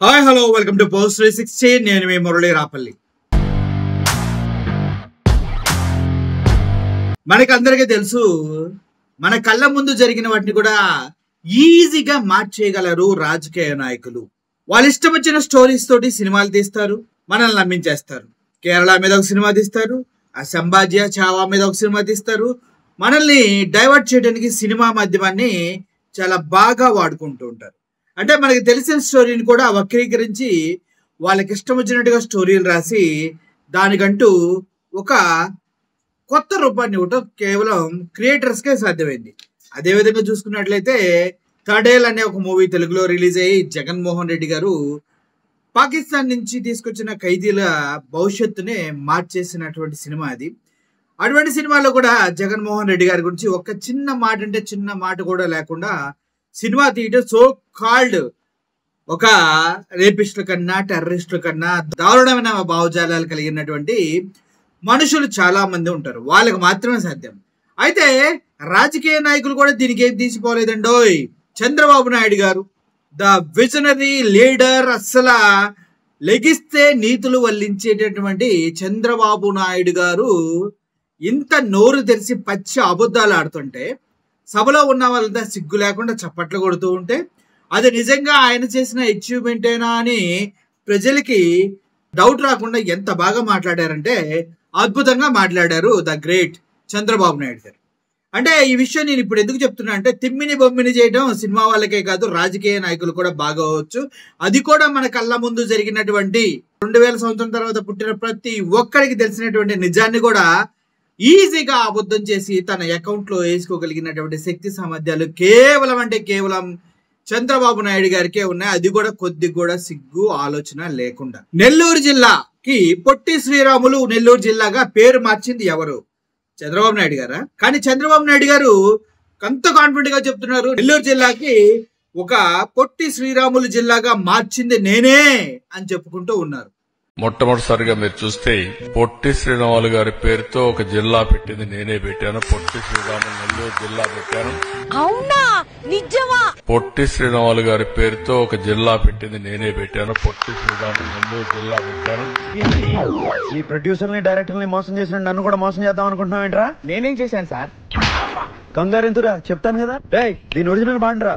Hi hello welcome to post 360. నేను మీ మురళి రాపల్లి. మనకందరికీ తెలుసు, మన కళ్ళ ముందు జరిగిన వాటిని కూడా ఈజీగా మార్చేయగలరు రాజకీయ నాయకులు. వాళ్ళ ఇష్టం వచ్చిన స్టోరీస్ తోటి సినిమాలు తీస్తారు, మనల్ని నమ్మించేస్తారు. కేరళ మీద ఒక సినిమా తీస్తారు, ఆ సంభాజ్య చావా మీద ఒక సినిమా తీస్తారు. మనల్ని డైవర్ట్ చేయడానికి సినిమా మాధ్యమాన్ని చాలా బాగా వాడుకుంటూ ఉంటారు. అంటే మనకి తెలిసిన స్టోరీని కూడా వక్రీకరించి వాళ్ళకి ఇష్టం వచ్చినట్టుగా స్టోరీలు రాసి దానికంటూ ఒక కొత్త రూపాన్ని ఇవ్వటం కేవలం క్రియేటర్స్కే సాధ్యమైంది. అదేవిధంగా చూసుకున్నట్లయితే థర్డేల్ అనే ఒక మూవీ తెలుగులో రిలీజ్ అయ్యి జగన్మోహన్ రెడ్డి గారు పాకిస్తాన్ నుంచి తీసుకొచ్చిన ఖైదీల భవిష్యత్తునే మార్చేసినటువంటి సినిమా అది. అటువంటి సినిమాలో కూడా జగన్మోహన్ రెడ్డి గారి గురించి ఒక చిన్న మాట అంటే చిన్న మాట కూడా లేకుండా సినిమా తీయటం సో కాల్డ్ ఒక రేపిస్టుల కన్నా టెర్రరిస్టుల కన్నా దారుణమైన భావజాలాలు కలిగినటువంటి మనుషులు చాలా మంది ఉంటారు, వాళ్ళకి మాత్రమే సాధ్యం. అయితే రాజకీయ నాయకులు కూడా దీనికి ఏం తీసిపోలేదండోయ్. చంద్రబాబు నాయుడు గారు ద విజనరీ లీడర్, అస్సలు లెగిస్తే నీతులు వల్లించేటటువంటి చంద్రబాబు నాయుడు గారు ఇంత నోరు తెరిచి పచ్చి అబద్ధాలు ఆడుతుంటే సభలో ఉన్న వాళ్ళంతా సిగ్గు లేకుండా చప్పట్లు కొడుతూ ఉంటే అది నిజంగా ఆయన చేసిన అచీవ్మెంటేనా అని ప్రజలకి డౌట్ రాకుండా ఎంత బాగా మాట్లాడారంటే అద్భుతంగా మాట్లాడారు ద గ్రేట్ చంద్రబాబు నాయుడు గారు. అంటే ఈ విషయం నేను ఇప్పుడు ఎందుకు చెప్తున్నా అంటే తిమ్మిని బొమ్మిని చేయడం సినిమా వాళ్ళకే కాదు, రాజకీయ నాయకులు కూడా బాగోవచ్చు. అది కూడా మన కళ్ళ ముందు జరిగినటువంటి 2000 సంవత్సరం తర్వాత పుట్టిన ప్రతి ఒక్కరికి తెలిసినటువంటి నిజాన్ని కూడా ఈజీగా అబద్ధం చేసి తన అకౌంట్ లో వేసుకోగలిగినటువంటి శక్తి సామర్థ్యాలు కేవలం చంద్రబాబు నాయుడు గారికే ఉన్నాయి. అది కూడా కొద్ది కూడా సిగ్గు ఆలోచన లేకుండా. నెల్లూరు జిల్లాకి పొట్టి శ్రీరాములు నెల్లూరు జిల్లాగా పేరు మార్చింది ఎవరు? చంద్రబాబు నాయుడు గారా? కానీ చంద్రబాబు నాయుడు గారు ఎంత కాన్ఫిడెంట్ గా చెప్తున్నారు, నెల్లూరు జిల్లాకి ఒక పొట్టి శ్రీరాములు జిల్లాగా మార్చింది నేనే అని చెప్పుకుంటూ ఉన్నారు. మొట్టమొదటిసారిగా మీరు చూస్తే పొట్టి శ్రీరాములు గారి పేరుతో ఒక జిల్లా పెట్టింది నేనే పెట్టాను. పొట్టి శ్రీరాములు నెల్లూరు జిల్లా పెట్టాను. అవునా? నిజమా? పొట్టి శ్రీరాములు గారి పేరుతో ఒక జిల్లా పెట్టింది నేనే పెట్టాను. పొట్టి శ్రీరాములు నెల్లూరు జిల్లా పెట్టాను. ఈ ప్రొడ్యూసర్ ని డైరెక్టర్ ని మోసం చేసిన నన్ను కూడా మోసం చేద్దాం అనుకుంటున్నావు ఏంట్రా? నేనేం చేశాను సార్? కంగారు ఎందురా, చెప్తాను కదా. దీని ఒరిజినల్ బాండ్రా.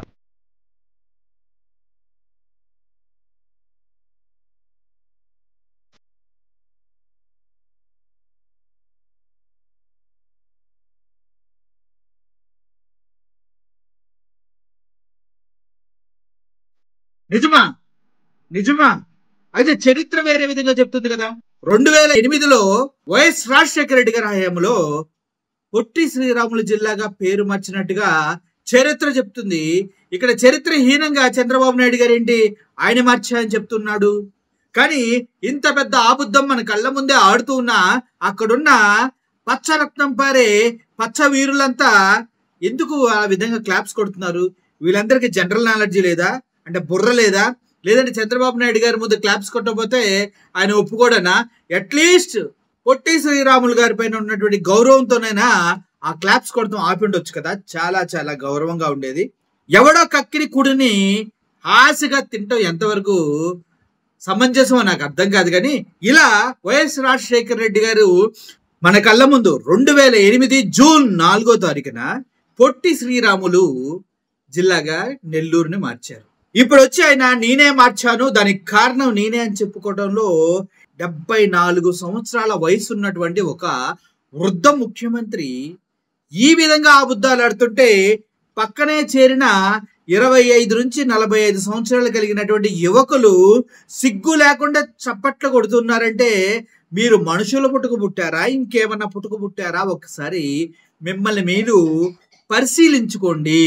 నిజమా? నిజమా? అయితే చరిత్ర వేరే విధంగా చెప్తుంది కదా. 2008లో వైఎస్ రాజశేఖర రెడ్డి గారి హయాంలో పొట్టి శ్రీరాములు జిల్లాగా పేరు మార్చినట్టుగా చరిత్ర చెప్తుంది. ఇక్కడ చరిత్రహీనంగా చంద్రబాబు నాయుడు గారు ఏంటి ఆయన మార్చాయని చెప్తున్నాడు. కానీ ఇంత పెద్ద ఆబుద్ధం మన కళ్ళ ముందే ఆడుతూ ఉన్నా అక్కడున్న పచ్చరత్నం పారే పచ్చ వీరులంతా ఎందుకు ఆ విధంగా క్లాప్స్ కొడుతున్నారు? వీళ్ళందరికీ జనరల్ నాలెడ్జీ లేదా, అంటే బుర్ర లేదా? లేదంటే చంద్రబాబు నాయుడు గారి ముందు క్లాప్స్ కొట్టకపోతే ఆయన ఒప్పుకోడనా? అట్లీస్ట్ పొట్టి శ్రీరాములు గారి పైన ఉన్నటువంటి గౌరవంతోనైనా ఆ క్లాప్స్ కొడతాం ఆపిండొచ్చు కదా. చాలా చాలా గౌరవంగా ఉండేది. ఎవడో కక్కిరి కుడిని ఆశగా తింటాం ఎంతవరకు సమంజసమో నాకు అర్థం కాదు. కానీ ఇలా వైఎస్ రాజశేఖర రెడ్డి గారు మన కళ్ళ ముందు 2008 జూన్ 4వ తారీఖున పొట్టి శ్రీరాములు జిల్లాగా నెల్లూరుని మార్చారు. ఇప్పుడు వచ్చి ఆయన నేనే మార్చాను, దానికి కారణం నేనే అని చెప్పుకోవడంలో 74 సంవత్సరాల వయసు ఉన్నటువంటి ఒక వృద్ధ ముఖ్యమంత్రి ఈ విధంగా అబద్ధాలు ఆడుతుంటే పక్కనే చేరిన 25 నుంచి 45 సంవత్సరాలు కలిగినటువంటి యువకులు సిగ్గు లేకుండా చప్పట్లు కొడుతున్నారంటే మీరు మనుషుల పుట్టుకు పుట్టారా, ఇంకేమన్నా పుట్టుకు పుట్టారా? ఒకసారి మిమ్మల్ని మీరు పరిశీలించుకోండి.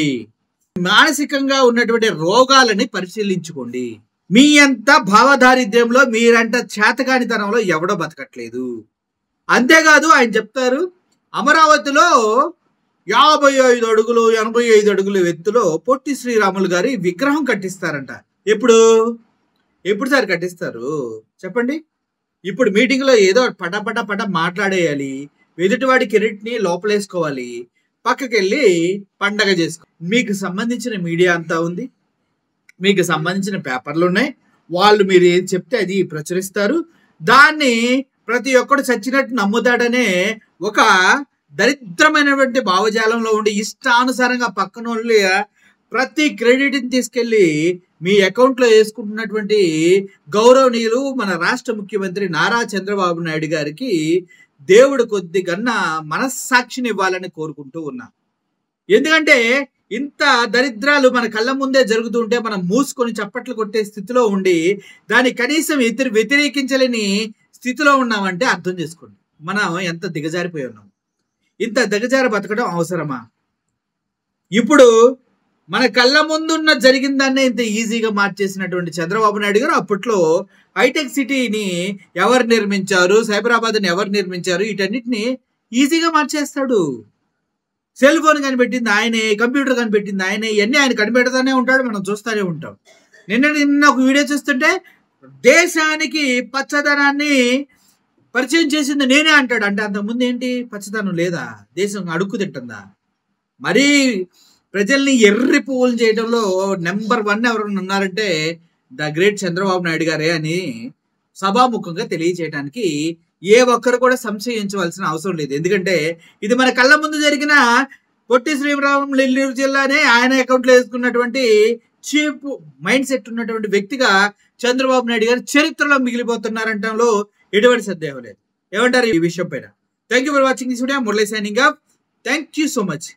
మానసికంగా ఉన్నటువంటి రోగాలని పరిశీలించుకోండి. మీ అంత భావదారిద్ర్యంలో మీరంట చేతకానితనంలో ఎవడో బతకట్లేదు. అంతేకాదు ఆయన చెప్తారు అమరావతిలో 55 అడుగులు 85 అడుగుల ఎత్తులో పొట్టి శ్రీరాములు గారి విగ్రహం కట్టిస్తారంట. ఎప్పుడు సార్ కట్టిస్తారు చెప్పండి? ఇప్పుడు మీటింగ్ లో ఏదో పట మాట్లాడేయాలి, ఎదుటివాడి కిరీట్ని లోపలేసుకోవాలి, పక్కకి వెళ్ళి పండగ చేసుకో. మీకు సంబంధించిన మీడియా అంతా ఉంది, మీకు సంబంధించిన పేపర్లు ఉన్నాయి, వాళ్ళు మీరు ఏది చెప్తే అది ప్రచురిస్తారు. దాన్ని ప్రతి ఒక్కడు చచ్చినట్టు నమ్ముతాడనే ఒక దరిద్రమైనటువంటి భావజాలంలో ఉండి ఇష్టానుసారంగా పక్కన వాళ్ళు ప్రతి క్రెడిట్ని తీసుకెళ్లి మీ అకౌంట్లో వేసుకుంటున్నటువంటి గౌరవనీయులు మన రాష్ట్ర ముఖ్యమంత్రి నారా చంద్రబాబు నాయుడు గారికి దేవుడు కొద్దిగన్నా మనస్సాక్షిని ఇవ్వాలని కోరుకుంటూ ఉన్నా. ఎందుకంటే ఇంత దరిద్రాలు మన కళ్ళ ముందే జరుగుతుంటే మనం మూసుకొని చప్పట్లు కొట్టే స్థితిలో ఉండి దాన్ని కనీసం వ్యతిరేకించలేని స్థితిలో ఉన్నామంటే అర్థం చేసుకోండి మనం ఎంత దిగజారిపోయి ఉన్నాం. ఇంత దిగజారి బతకడం అవసరమా? ఇప్పుడు మన కళ్ళ ముందున్న జరిగిన దాన్నే ఇంత ఈజీగా మార్చేసినటువంటి చంద్రబాబు నాయుడు గారు అప్పట్లో హైటెక్ సిటీని ఎవరు నిర్మించారు, సైబరాబాద్ని ఎవరు నిర్మించారు, వీటన్నిటిని ఈజీగా మార్చేస్తాడు. సెల్ ఫోన్ కనిపెట్టింది ఆయనే, కంప్యూటర్ కనిపెట్టింది ఆయనే, ఇవన్నీ ఆయన కనిపెడతానే ఉంటాడు, మనం చూస్తూనే ఉంటాం. నిన్న ఒక వీడియో చూస్తుంటే దేశానికి పచ్చదనాన్ని పరిచయం చేసింది నేనే అంటాడు. అంటే అంతకుముందు ఏంటి పచ్చదనం లేదా? దేశం అడుక్కు తింటుందా? మరీ ప్రజల్ని ఎర్రి పువ్వులు చేయడంలో నెంబర్ 1 ఎవరైనా ఉన్నారంటే ద గ్రేట్ చంద్రబాబు నాయుడు గారే అని సభాముఖంగా తెలియజేయడానికి ఏ ఒక్కరు కూడా సంశయించవలసిన అవసరం లేదు. ఎందుకంటే ఇది మన కళ్ళ ముందు జరిగిన పొట్టి శ్రీరాములు నెల్లూరు జిల్లానే ఆయన అకౌంట్లో వేసుకున్నటువంటి చీప్ మైండ్ సెట్ ఉన్నటువంటి వ్యక్తిగా చంద్రబాబు నాయుడు గారు చరిత్రలో మిగిలిపోతున్నారంటంలో ఎటువంటి సందేహం లేదు. ఏమంటారు ఈ విషయం పైన? Thank you for watching this video. Murali signing off. Thank you so much.